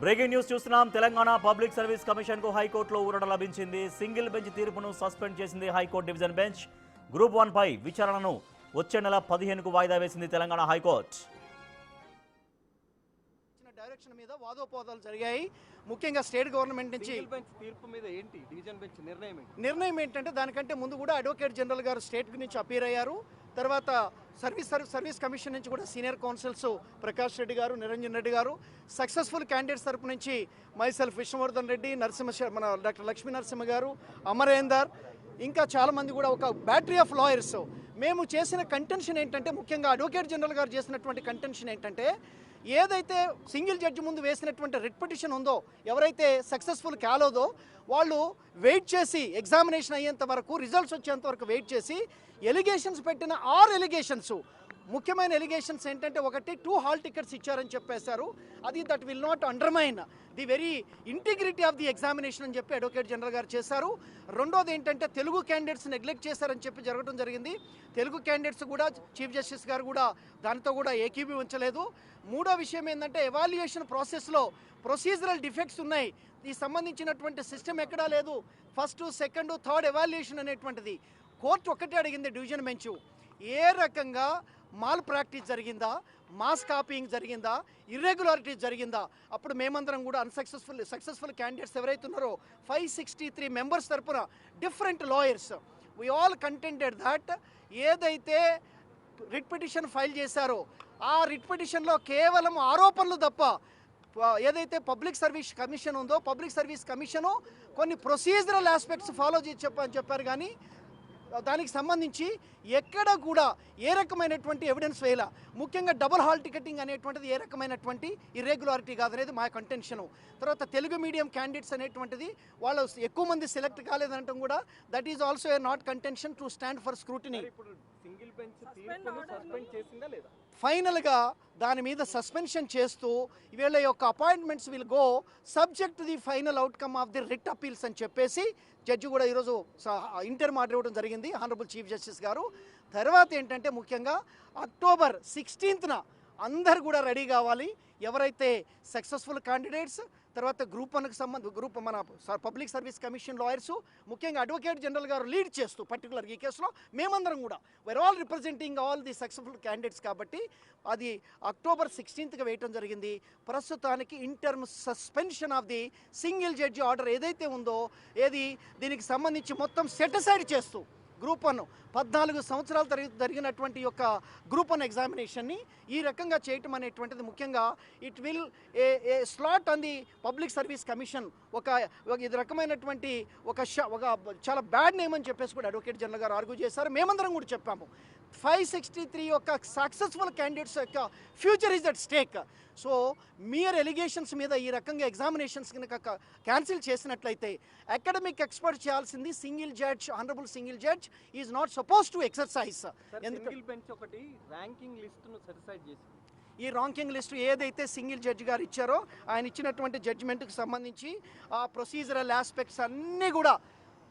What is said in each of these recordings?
Breaking news చూస్తున్నాం. Telangana public service commission కు హైకోర్టులో ఊరట లభించింది. సింగిల్ బెంచ్ తీర్పును సస్పెండ్ చేసింది హైకోర్టు డివిజన్ బెంచ్. గ్రూప్ 1 పై విచారణను వచ్చే నెల 15కు వాయిదా వేసింది తెలంగాణ హైకోర్టు. డైరెక్షన్ మీద వాదోపవాదాలు జరిగాయి. ముఖ్యంగా స్టేట్ గవర్నమెంట్ నుంచి తీర్పు మీద ఏంటి డివిజన్ బెంచ్ నిర్ణయం ఏంటంటే దానికంటే ముందు కూడా అడ్వకేట్ జనరల్ గారు స్టేట్ నుంచి అపీర్ అయ్యారు. తర్వాత సర్వీస్ కమిషన్ నుంచి కూడా సీనియర్ కౌన్సిల్స్ ప్రకాష్ రెడ్డి గారు, నిరంజన్ రెడ్డి గారు, సక్సెస్ఫుల్ క్యాండిడేట్స్ తరపు నుంచి మైసెల్ఫ్ విష్ణువర్ధన్ రెడ్డి, మన డాక్టర్ లక్ష్మీ నరసింహ గారు, అమరేందర్, ఇంకా చాలామంది కూడా ఒక బ్యాటరీ ఆఫ్ లాయర్స్. మేము చేసిన కంటెన్షన్ ఏంటంటే, ముఖ్యంగా అడ్వకేట్ జనరల్ గారు చేసినటువంటి కంటెన్షన్ ఏంటంటే, ఏదైతే సింగిల్ జడ్జి ముందు వేసినటువంటి రిట్ పిటిషన్ ఉందో, ఎవరైతే సక్సెస్ఫుల్ కాలేదో వాళ్ళు వెయిట్ చేసి ఎగ్జామినేషన్ అయ్యేంత వరకు, రిజల్ట్స్ వచ్చేంత వరకు వెయిట్ చేసి ఎలిగేషన్స్ పెట్టిన 6 ఎలిగేషన్స్, ముఖ్యమైన ఎలిగేషన్స్ ఏంటంటే, ఒకటి 2 హాల్ టికెట్స్ ఇచ్చారని చెప్పేశారు. అది that will not undermine the very integrity of the examination అని చెప్పి అడ్వకేట్ జనరల్ గారు చేశారు. రెండోది ఏంటంటే, తెలుగు క్యాండిడేట్స్ నెగ్లెక్ట్ చేశారని చెప్పి జరగడం జరిగింది. తెలుగు క్యాండిడేట్స్ కూడా చీఫ్ జస్టిస్ గారు కూడా దానితో కూడా ఏకీభవించలేదు. మూడో విషయం ఏంటంటే, ఎవాల్యుయేషన్ ప్రాసెస్లో ప్రొసీజరల్ డిఫెక్ట్స్ ఉన్నాయి. ఈ సంబంధించినటువంటి సిస్టమ్ ఎక్కడా లేదు. ఫస్ట్, సెకండ్, థర్డ్ ఎవాల్యుయేషన్ అనేటువంటిది కోర్టు ఒక్కటే అడిగింది డివిజన్ బెంచ్, ఏ రకంగా మాల్ ప్రాక్టీస్ జరిగిందా, మాస్ కాపీయింగ్ జరిగిందా, ఇర్రెగ్యులారిటీస్ జరిగిందా. అప్పుడు మేమందరం కూడా సక్సెస్ఫుల్ క్యాండిడేట్స్ ఎవరైతే ఉన్నారో 563 మెంబర్స్ తరపున different lawyers, we all కంటెంటెడ్ that ఏదైతే రిట్ పిటిషన్ ఫైల్ చేశారో ఆ రిట్ పిటిషన్లో కేవలం ఆరోపణలు తప్ప, ఏదైతే పబ్లిక్ సర్వీస్ కమిషన్ ఉందో పబ్లిక్ సర్వీస్ కమిషను కొన్ని ప్రొసీజరల్ ఆస్పెక్ట్స్ ఫాలో చేసి చెప్పారు, కానీ దానికి సంబంధించి ఎక్కడ కూడా ఏ రకమైనటువంటి ఎవిడెన్స్ వేయాల. ముఖ్యంగా డబుల్ హాల్ టికెటింగ్ అనేటువంటిది ఏ రకమైనటువంటి ఇర్రెగ్యులారిటీ కాదనేది మా కంటెన్షను. తర్వాత తెలుగు మీడియం క్యాండిడేట్స్ అనేటువంటిది వాళ్ళు ఎక్కువ మంది సెలెక్ట్ కాలేదనటం కూడా that is also a not contention to stand for scrutiny. ఫైనల్గా దాని మీద సస్పెన్షన్ చేస్తూ వీళ్ళ యొక్క appointments will go subject the final outcome of the writ appeals అని చెప్పేసి జడ్జి కూడా ఈరోజు ఇంటర్మ్ ఆర్డర్ ఇవ్వడం జరిగింది, హానరబుల్ చీఫ్ జస్టిస్ గారు. తర్వాత ఏంటంటే, ముఖ్యంగా అక్టోబర్ 16న అందరు కూడా రెడీ కావాలి. ఎవరైతే సక్సెస్ఫుల్ క్యాండిడేట్స్, తర్వాత గ్రూప్ 1కి మన పబ్లిక్ సర్వీస్ కమిషన్ లాయర్స్, ముఖ్యంగా అడ్వకేట్ జనరల్ గారు లీడ్ చేస్తూ పర్టికులర్ ఈ కేసులో మేమందరం కూడా were all representing all the successful candidates కాబట్టి అది అక్టోబర్ 16కి వేయటం జరిగింది. ప్రస్తుతానికి interim suspension of the single judge order ఏదైతే ఉందో, దీనికి సంబంధించి మొత్తం సెట్ అసైడ్ చేస్తూ గ్రూప్ 1 14 సంవత్సరాలు జరిగినటువంటి యొక్క గ్రూప్ 1 ఎగ్జామినేషన్ని ఈ రకంగా చేయటం అనేటువంటిది ముఖ్యంగా it will a slot on the public service commission. ఇది రకమైనటువంటి ఒక చాలా బ్యాడ్ నేమ్ అని చెప్పేసి కూడా అడ్వకేట్ జనరల్ గారు ఆర్గ్యూ చేశారు. మేమందరం కూడా చెప్పాము, 563 యొక్క సక్సెస్ఫుల్ క్యాండిడేట్స్ యొక్క future is at stake. So mere allegations మీద ఈ రకంగా ఎగ్జామినేషన్స్ కనుక క్యాన్సిల్ చేసినట్లయితే అకాడమిక్ ఎక్స్పర్ట్ చేయాల్సింది single judge, honourable single judge is not suppose to exercise. ఈ ర్యాంకింగ్ లిస్టు ఏదైతే సింగిల్ జడ్జి గారు ఇచ్చారో ఆయన ఇచ్చినటువంటి జడ్జిమెంట్కి సంబంధించి ఆ ప్రొసీజరల్ ఆస్పెక్ట్స్ అన్నీ కూడా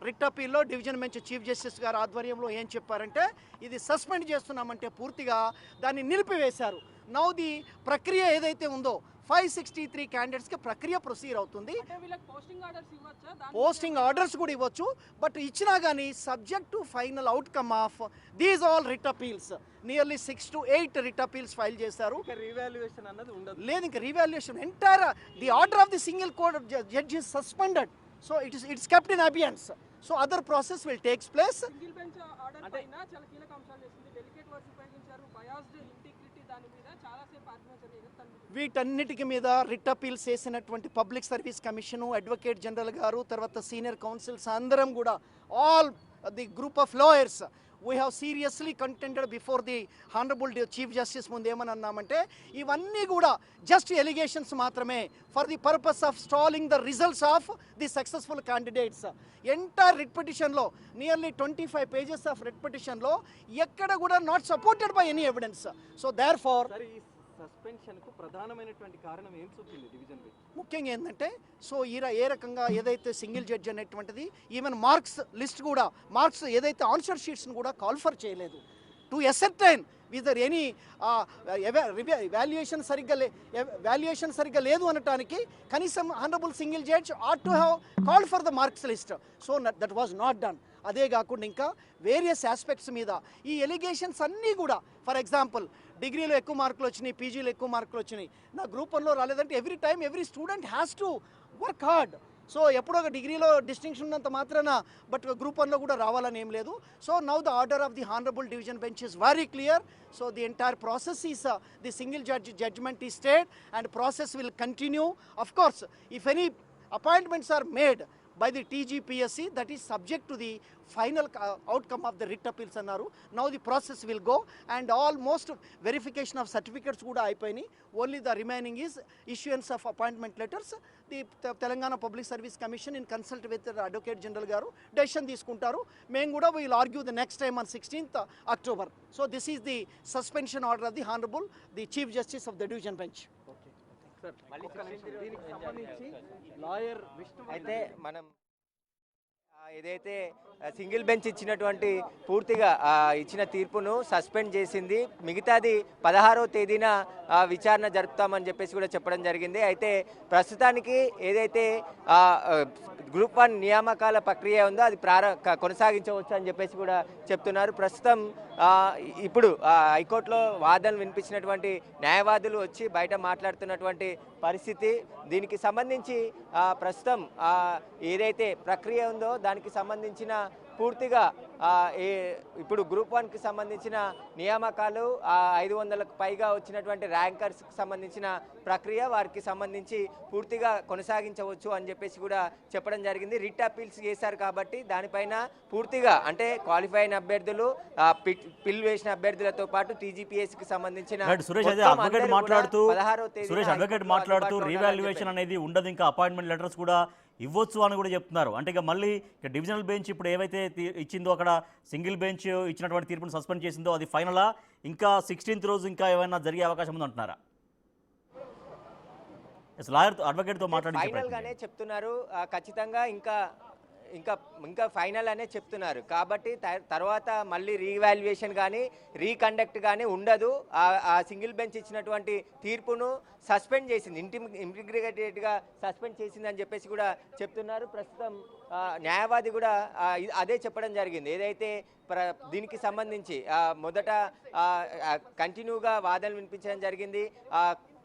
రిట్ అపీల్లో division bench chief justice garu ఆధ్వర్యంలో ఏం చెప్పారంటే, ఇది సస్పెండ్ చేస్తున్నామంటే పూర్తిగా దాన్ని నిలిపివేశారు. నౌ ది ప్రక్రియ ఏదైతే ఉందో 563 క్యాండిడేట్స్కి ప్రక్రియ ప్రొసీడ్ అవుతుంది. పోస్టింగ్ ఆర్డర్స్ కూడా ఇవ్వచ్చు, బట్ ఇచ్చినా కానీ subject to final outcome of these all writ appeals. Nearly 6 to 8 writ appeals file చేశారు. లేదు, ఇంకా revaluation entire the order of the single court judge is suspended. So it's kept in abeyance. So other process will takes place. Single bench order పైన చాలా కీలక అంశాలు చేసింది. Delicate words ఉపయోగించారు, biased integrity, దాని మీద చాలా సేపు ఆర్గ్యుమెంట్స్. వీటన్నిటికి మీద రిట్ అపీల్స్ చేసినటువంటి public service commission, advocate general గారు, తర్వాత సీనియర్ కౌన్సిల్స్ అందరం కూడా all the group of lawyers we have seriously contended before the honorable chief justice ముందు ఏమని అన్నామంటే, ఇవన్నీ కూడా జస్ట్ ఎలిగేషన్స్ మాత్రమే for the purpose of stalling the results of the successful candidates. Entire writ పిటిషన్లో nearly 25 pages of writ పిటిషన్లో ఎక్కడ కూడా not supported by any evidence. So therefore సస్పెన్షన్కు ప్రధానమైనటువంటి కారణం ఏం చూపింది డివిజన్ బెంచ్? ముఖ్యంగా ఏంటంటే, సో ఏ రకంగా ఏదైతే సింగిల్ జడ్జ్ అనేటువంటిది ఈవెన్ మార్క్స్ లిస్ట్ కూడా, మార్క్స్ ఏదైతే ఆన్సర్ షీట్స్ని కూడా కాల్ఫర్ చేయలేదు to ascertain is there any valuation సరిగ్గా లేదు అనటానికి కనీసం honourable single judge ought to have called for the marks list. So that was not done. అదే కాకుండా ఇంకా వేరియస్ ఆస్పెక్ట్స్ మీద ఈ ఎలిగేషన్స్ అన్నీ కూడా, ఫర్ ఎగ్జాంపుల్ డిగ్రీలో ఎక్కువ మార్కులు వచ్చినాయి, పీజీలో ఎక్కువ మార్కులు వచ్చినాయి, నా గ్రూప్ 1లో రాలేదంటే every student has to work hard. So ఎప్పుడో ఒక డిగ్రీలో డిస్టింక్షన్ ఉన్నంత మాత్రాన బట్ గ్రూప్ 1లో కూడా రావాలని ఏం లేదు. So now the order of the honourable division bench is very clear. So the entire process is the single judgment is stayed and process will continue. Of course, if any appointments are made by the TGPSC, that is subject to the final outcome of the writ appeals అన్నారు. Now the process will go and almost verification of certificates కూడా అయిపోయినాయి. Only the remaining is issuance of appointment letters. The Telangana Public Service Commission in consult with the Advocate General గారు decision తీసుకుంటారు. మేము కూడా will argue the next time on 16th October. So this is the suspension order of the Honorable the Chief Justice of the Division Bench. దీనికి సంబంధించి lawyer Vishnu అయితే మనం ఏదైతే single bench ఇచ్చినటువంటి పూర్తిగా ఇచ్చిన తీర్పును సస్పెండ్ చేసింది. మిగతాది 16వ తేదీన విచారణ జరుపుతామని చెప్పేసి కూడా చెప్పడం జరిగింది. అయితే ప్రస్తుతానికి ఏదైతే గ్రూప్ 1 నియామకాల ప్రక్రియ ఉందో అది కొనసాగించవచ్చు అని చెప్పేసి కూడా చెప్తున్నారు. ప్రస్తుతం ఇప్పుడు హైకోర్టులో వాదనలు వినిపించినటువంటి న్యాయవాదులు వచ్చి బయట మాట్లాడుతున్నటువంటి పరిస్థితి. దీనికి సంబంధించి ప్రస్తుతం ఏదైతే ప్రక్రియ ఉందో దానికి సంబంధించిన పూర్తిగా ఇప్పుడు గ్రూప్ 1కి సంబంధించిన నియామకాలు 500కు పైగా వచ్చినటువంటి ర్యాంకర్స్కి సంబంధించిన ప్రక్రియ వారికి సంబంధించి పూర్తిగా కొనసాగించవచ్చు అని చెప్పేసి కూడా చెప్పడం జరిగింది. రిట్ అపీల్స్ చేశారు కాబట్టి దానిపైన పూర్తిగా అంటే క్వాలిఫై అయిన అభ్యర్థులు పిల్ వేసిన అభ్యర్థులతో పాటు టీజీపీఎస్కి సంబంధించిన సురేష్ అడ్వకేట్ మాట్లాడుతూ రీవాల్యుయేషన్ అనేది ఉండదు, ఇంకా అపాయింట్మెంట్ లెటర్స్ కూడా ఇవ్వచ్చు అని కూడా చెప్తున్నారు. అంటే ఇక మళ్ళీ ఇక డివిజనల్ బెంచ్ ఇప్పుడు ఏవైతే ఇచ్చిందో అక్కడ సింగిల్ బెంచ్ ఇచ్చినటువంటి తీర్పును సస్పెండ్ చేసిందో అది ఫైనలా, ఇంకా 16th రోజు ఇంకా ఏమైనా జరిగే అవకాశం ఉందంటున్నారా? లాయర్ అడ్వకేట్తో మాట్లాడి చెప్తున్నారు ఖచ్చితంగా ఇంకా ఇంకా ఇంకా ఫైనల్ అనే చెప్తున్నారు. కాబట్టి తర్వాత మళ్ళీ రీవాల్యుయేషన్ కానీ రీకండక్ట్ కానీ ఉండదు. ఆ సింగిల్ బెంచ్ ఇచ్చినటువంటి తీర్పును సస్పెండ్ చేసింది, ఇంటిగ్రేటెడ్గా సస్పెండ్ చేసింది అని చెప్పేసి కూడా చెప్తున్నారు. ప్రస్తుతం న్యాయవాది కూడా అదే చెప్పడం జరిగింది. ఏదైతే దీనికి సంబంధించి మొదట కంటిన్యూగా వాదనలు వినిపించడం జరిగింది.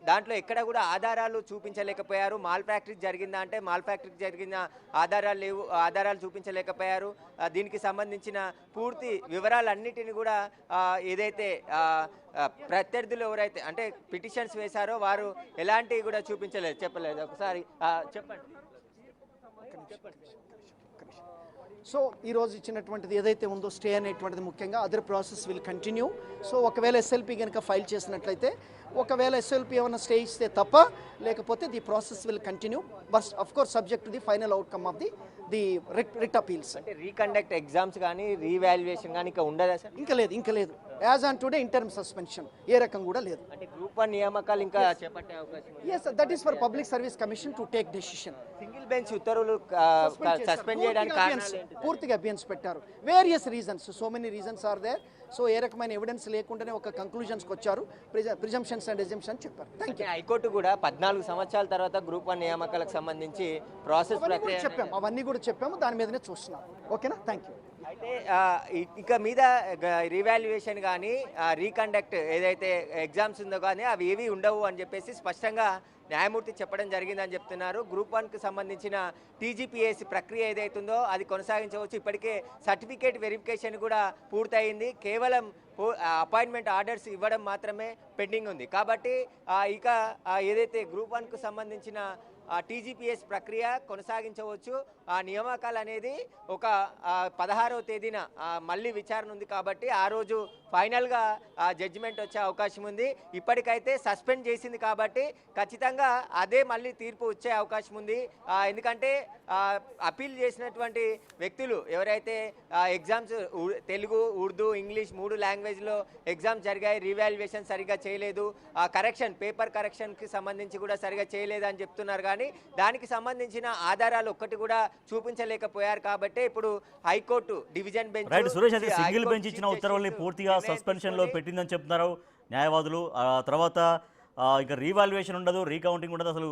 దాంట్లో ఎక్కడ కూడా ఆధారాలు చూపించలేకపోయారు. మాల్ ప్రాక్టీస్ జరిగిందా అంటే మాల్ ప్రాక్టీస్ జరిగిన ఆధారాలు లేవు, ఆధారాలు చూపించలేకపోయారు. దీనికి సంబంధించిన పూర్తి వివరాలన్నిటిని కూడా ఏదైతే ప్రత్యర్థులు ఎవరైతే అంటే పిటిషన్స్ వేశారో వారు ఎలాంటివి కూడా చెప్పలేదు. ఒకసారి చెప్పండి. సో ఈరోజు ఇచ్చినటువంటిది ఏదైతే ఉందో స్టే అనేటువంటిది ముఖ్యంగా other process will continue. So ఒకవేళ ఎస్ఎల్పి కనుక ఫైల్ చేసినట్లయితే, ఒకవేళ ఎస్ఎల్పి ఏమైనా స్టే ఇస్తే తప్ప, లేకపోతే the process will continue but of course subject to the final outcome of the writ appeals. అంటే రీకండక్ట్ ఎగ్జామ్స్ కానీ రీవాల్యుయేషన్ కానీ ఇంకా ఉండదా సార్? ఇంకా లేదు. As on today interim suspension ఏ రకం కూడా లేదు. అంటే గ్రూప్ 1 నియామకాలు ఇంకా చేపట్టే అవకాశం ఉంది. yes that is for public service commission to take decision. Single bench ఉత్తర్వులు సస్పెండ్ చేయడానికి పూర్తిగా అభ్యన్స్ పెట్టారు. Various reasons, so many reasons are there. So ఏ రకమైన ఎవిడెన్స్ లేకుండానే ఒక కంక్లూజన్స్కి వచ్చారు. ప్రిజంప్షన్స్ అండ్ ఎజంప్షన్ చెప్పారు. Thank you. హైకోర్టు కూడా 14 సంవత్సరాల తర్వాత గ్రూప్ 1 నియామకాలకు సంబంధించి ప్రాసెస్ ప్రక్రియ చెప్పాము, అవన్నీ కూడా చెప్పాము, దాని మీదనే చూస్తున్నాం. ఓకేనా, థ్యాంక్ యూ. అయితే ఇక మీద రీవాల్యుయేషన్ కానీ రీకండక్ట్ ఏదైతే ఎగ్జామ్స్ ఉందో కానీ అవి ఏవి ఉండవు అని చెప్పేసి స్పష్టంగా న్యాయమూర్తి చెప్పడం జరిగిందని చెప్తున్నారు. గ్రూప్ 1కి సంబంధించిన టీజీపీఎస్సీ ప్రక్రియ ఏదైతుందో అది కొనసాగించవచ్చు. ఇప్పటికే సర్టిఫికేట్ వెరిఫికేషన్ కూడా పూర్తయింది. కేవలం అపాయింట్మెంట్ ఆర్డర్స్ ఇవ్వడం మాత్రమే పెండింగ్ ఉంది. కాబట్టి ఇక ఏదైతే గ్రూప్ 1కు సంబంధించిన టీజీపీఎస్ ప్రక్రియ కొనసాగించవచ్చు. ఆ నియామకాలు అనేది ఒక 16వ తేదీన మళ్ళీ విచారణ ఉంది కాబట్టి ఆ రోజు ఫైనల్గా జడ్జిమెంట్ వచ్చే అవకాశం ఉంది. ఇప్పటికైతే సస్పెండ్ చేసింది కాబట్టి ఖచ్చితంగా అదే మళ్ళీ తీర్పు వచ్చే అవకాశం ఉంది. ఎందుకంటే అపీల్ చేసినటువంటి వ్యక్తులు ఎవరైతే ఎగ్జామ్స్ తెలుగు, ఉర్దూ, ఇంగ్లీష్ 3 లాంగ్వేజ్లో ఎగ్జామ్స్ జరిగాయి, రీవాల్యుయేషన్ సరిగా చేయలేదు, కరెక్షన్ పేపర్ కరెక్షన్కి సంబంధించి కూడా సరిగా చేయలేదు అని చెప్తున్నారు. కానీ కానీ దానికి సంబంధించిన ఆధారాలు ఒక్కటి కూడా చూపించలేకపోయారు కాబట్టి ఇప్పుడు high court division bench right Suresh, అయితే సింగిల్ బెంచ్ ఇచ్చిన ఉత్తర్వుల్ని పూర్తిగా సస్పెన్షన్లో పెట్టిందని చెప్తున్నారు న్యాయవాదులు. తర్వాత ఇంకా రీవాల్యుయేషన్ ఉండదు, రీకౌంటింగ్ ఉండదు, అసలు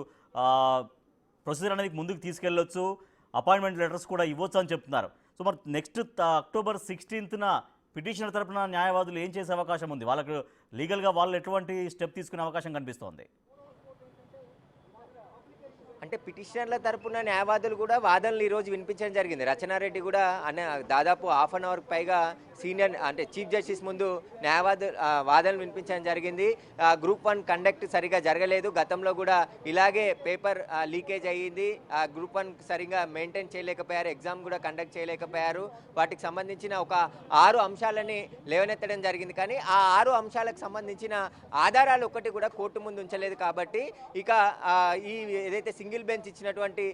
ప్రొసీజర్ అనేది ముందుకు తీసుకెళ్ళొచ్చు, అపాయింట్మెంట్ లెటర్స్ కూడా ఇవ్వచ్చు అని చెప్తున్నారు. సో మరి నెక్స్ట్ అక్టోబర్ 16న పిటిషనర్ తరపున న్యాయవాదులు ఏం చేసే అవకాశం ఉంది? వాళ్ళకు లీగల్గా వాళ్ళు ఎటువంటి స్టెప్ తీసుకునే అవకాశం కనిపిస్తోంది? అంటే పిటిషనర్ల తరపున న్యాయవాదులు కూడా వాదనలు ఈరోజు వినిపించడం జరిగింది. రచనారెడ్డి కూడా దాదాపు హాఫ్ అన్ అవర్కి పైగా సీనియర్ అంటే చీఫ్ జస్టిస్ ముందు వాదనలు వినిపించడం జరిగింది. గ్రూప్ 1 కండక్ట్ సరిగా జరగలేదు, గతంలో కూడా ఇలాగే పేపర్ లీకేజ్ అయ్యింది, గ్రూప్ 1 సరిగా మెయింటైన్ చేయలేకపోయారు, ఎగ్జామ్ కూడా కండక్ట్ చేయలేకపోయారు. వాటికి సంబంధించిన ఒక 6 అంశాలని లేవనెత్తడం జరిగింది. కానీ ఆ 6 అంశాలకు సంబంధించిన ఆధారాలు ఒక్కటి కూడా కోర్టు ముందు ఉంచలేదు. కాబట్టి ఇక ఈ ఏదైతే సింగిల్ బెంచ్ ఇచ్చినటువంటి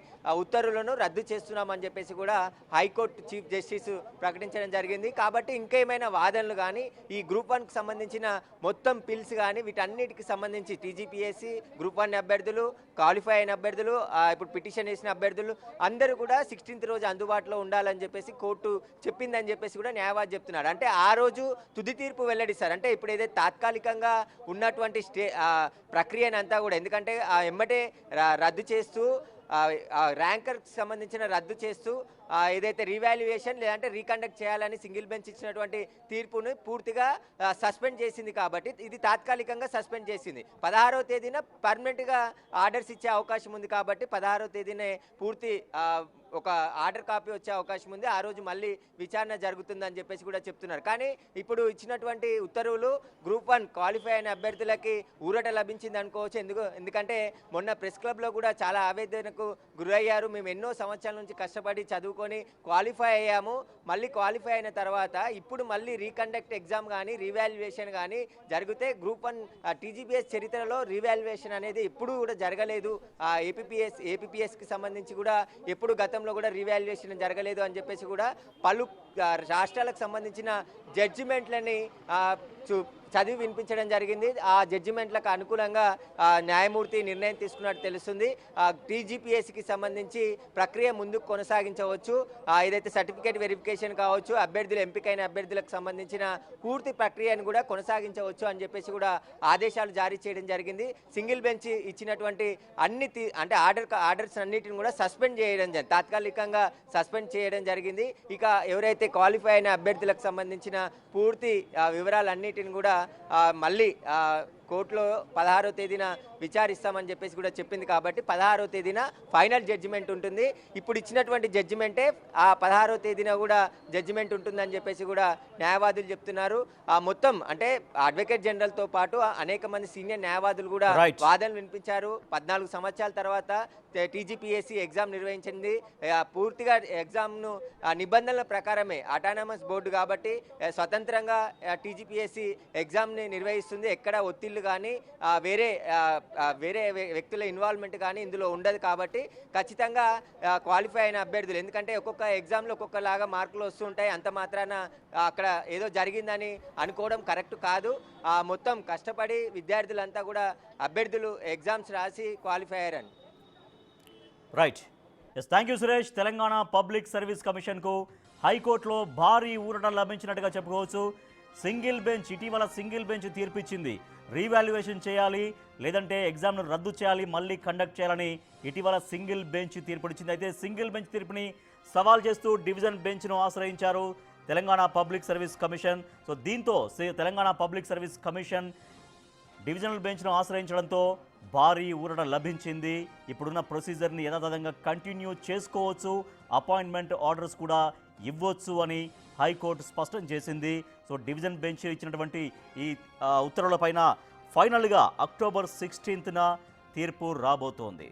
ఉత్తర్వులను రద్దు చేస్తున్నామని చెప్పేసి కూడా హైకోర్టు చీఫ్ జస్టిస్ ప్రకటించడం జరిగింది. కాబట్టి ఇంకేమైనా వాదనలు కానీ ఈ గ్రూప్ 1కి సంబంధించిన మొత్తం పిల్స్ కానీ వీటన్నిటికి సంబంధించి టీజీపీఎస్సీ గ్రూప్ 1 అభ్యర్థులు, క్వాలిఫై అయిన అభ్యర్థులు, ఇప్పుడు పిటిషన్ వేసిన అభ్యర్థులు అందరూ కూడా 16th రోజు అందుబాటులో ఉండాలని చెప్పేసి కోర్టు చెప్పిందని చెప్పేసి కూడా న్యాయవాది చెప్తున్నాడు. అంటే ఆ రోజు తుది తీర్పు వెల్లడిస్తారు. అంటే ఇప్పుడు ఏదైతే తాత్కాలికంగా ఉన్నటువంటి ప్రక్రియను అంతా కూడా, ఎందుకంటే ఎమ్మటే రద్దు చేస్తూ ర్యాంకర్కి సంబంధించిన రద్దు చేస్తూ ఏదైతే రీవాల్యుయేషన్ లేదంటే రీకండక్ట్ చేయాలని సింగిల్ బెంచ్ ఇచ్చినటువంటి తీర్పును పూర్తిగా సస్పెండ్ చేసింది. కాబట్టి ఇది తాత్కాలికంగా సస్పెండ్ చేసింది. 16వ తేదీన పర్మనెంట్గా ఆర్డర్స్ ఇచ్చే అవకాశం ఉంది. కాబట్టి 16వ తేదీనే పూర్తి ఒక ఆర్డర్ కాపీ వచ్చే అవకాశం ఉంది. ఆ రోజు మళ్ళీ విచారణ జరుగుతుందని చెప్పేసి కూడా చెప్తున్నారు. కానీ ఇప్పుడు ఇచ్చినటువంటి ఉత్తర్వులు గ్రూప్ 1 క్వాలిఫై అయిన అభ్యర్థులకి ఊరట లభించింది అనుకోవచ్చు. ఎందుకంటే మొన్న ప్రెస్ క్లబ్లో కూడా చాలా ఆవేదనకు గురయ్యారు. మేము ఎన్నో సంవత్సరాల నుంచి కష్టపడి చదువుకొని క్వాలిఫై అయ్యాము, మళ్ళీ క్వాలిఫై అయిన తర్వాత ఇప్పుడు మళ్ళీ రీకండక్ట్ ఎగ్జామ్ కానీ రీవాల్యుయేషన్ కానీ జరిగితే గ్రూప్ 1 టీజీపీఎస్ చరిత్రలో రీవాల్యుయేషన్ అనేది ఎప్పుడూ కూడా జరగలేదు. ఏపీపీఎస్కి సంబంధించి కూడా ఎప్పుడు గతంలో కూడా రీవాల్యుయేషన్ జరగలేదు అని చెప్పేసి కూడా పలు రాష్ట్రాలకు సంబంధించిన జడ్జిమెంట్లని చదివి వినిపించడం జరిగింది. ఆ జడ్జిమెంట్లకు అనుకూలంగా న్యాయమూర్తి నిర్ణయం తీసుకున్నట్టు తెలుస్తుంది. టీజీపీఎస్సికి సంబంధించి ప్రక్రియ ముందుకు కొనసాగించవచ్చు. ఏదైతే సర్టిఫికేట్ వెరిఫికేషన్ కావచ్చు, అభ్యర్థులు ఎంపికైన అభ్యర్థులకు సంబంధించిన పూర్తి ప్రక్రియను కూడా కొనసాగించవచ్చు అని చెప్పేసి కూడా ఆదేశాలు జారీ చేయడం జరిగింది. సింగిల్ బెంచ్ ఇచ్చినటువంటి అన్ని అంటే ఆర్డర్స్ అన్నిటిని కూడా సస్పెండ్ చేయడం జరిగింది, తాత్కాలికంగా సస్పెండ్ చేయడం జరిగింది. ఇక ఎవరైతే క్వాలిఫై అయిన అభ్యర్థులకు సంబంధించిన పూర్తి వివరాలన్నిటిని కూడా మళ్ళీ కోర్టులో 16వ తేదీన విచారిస్తామని చెప్పేసి కూడా చెప్పింది. కాబట్టి 16వ తేదీన ఫైనల్ జడ్జిమెంట్ ఉంటుంది. ఇప్పుడు ఇచ్చినటువంటి జడ్జిమెంటే ఆ 16వ తేదీన కూడా జడ్జిమెంట్ ఉంటుందని చెప్పేసి కూడా న్యాయవాదులు చెప్తున్నారు. మొత్తం అంటే అడ్వకేట్ జనరల్తో పాటు అనేక మంది సీనియర్ న్యాయవాదులు కూడా వాదనలు వినిపించారు. 14 సంవత్సరాల తర్వాత టీజీపీఎస్సీ ఎగ్జామ్ నిర్వహించింది. పూర్తిగా ఎగ్జామ్ను నిబంధనల ప్రకారమే అటానమస్ బోర్డు కాబట్టి స్వతంత్రంగా టీజీపీఎస్సీ ఎగ్జామ్ని నిర్వహిస్తుంది. ఎక్కడ ఒత్తిళ్లు కానీ వేరే వ్యక్తుల ఇన్వాల్వ్మెంట్ కానీ ఇందులో ఉండదు. కాబట్టి ఖచ్చితంగా క్వాలిఫై అయిన అభ్యర్థులు, ఎందుకంటే ఒక్కొక్క ఎగ్జామ్లో ఒక్కొక్కలాగా మార్కులు వస్తుంటాయి, అంత మాత్రాన అక్కడ ఏదో జరిగిందని అనుకోవడం కరెక్ట్ కాదు. మొత్తం కష్టపడి విద్యార్థులంతా కూడా అభ్యర్థులు ఎగ్జామ్స్ రాసి క్వాలిఫై అయ్యారని. Right, yes, thank you Suresh. Telangana public service కమిషన్కు హైకోర్టులో భారీ ఊరట లభించినట్టుగా చెప్పుకోవచ్చు. ఇటీవల సింగిల్ బెంచ్ తీర్పిచ్చింది. రీవాల్యుయేషన్ చేయాలి, లేదంటే ఎగ్జామ్ను రద్దు చేయాలి, మళ్ళీ కండక్ట్ చేయాలని ఇటీవల సింగిల్ బెంచ్ తీర్పునిచ్చింది. అయితే సింగిల్ బెంచ్ తీర్పుని సవాల్ చేస్తూ డివిజన్ బెంచ్ను ఆశ్రయించారు Telangana public service commission. So దీంతో Telangana public service commission divisional బెంచ్ను ఆశ్రయించడంతో భారీ ఊరట లభించింది. ఇప్పుడున్న ప్రొసీజర్ని యథాతథంగా కంటిన్యూ చేసుకోవచ్చు, అపాయింట్మెంట్ ఆర్డర్స్ కూడా ఇవ్వచ్చు అని హైకోర్టు స్పష్టం చేసింది. సో డివిజన్ బెంచ్ ఇచ్చినటువంటి ఈ ఉత్తర్వులపైన ఫైనల్గా అక్టోబర్ 16న తీర్పు రాబోతోంది.